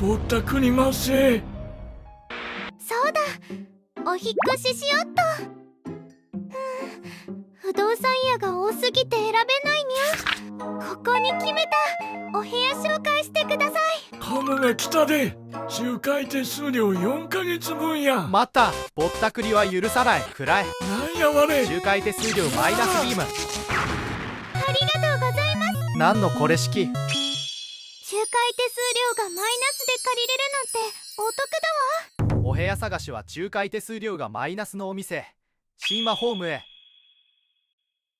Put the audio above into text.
ぼったくりませ。そうだ、お引っ越ししよっと。不動産屋が多すぎて選べないにゃ。ここに決めた。お部屋紹介してください。ハムが来たで。仲介手数料4ヶ月分や。待った、ぼったくりは許さない。くらえ。なんやわれ。仲介手数料マイナスビーム。ありがとうございます。何のこれ式。仲介手数料がマイナスで借りれるなんてお得だわ。お部屋探しは仲介手数料がマイナスのお店。神話ホームへ。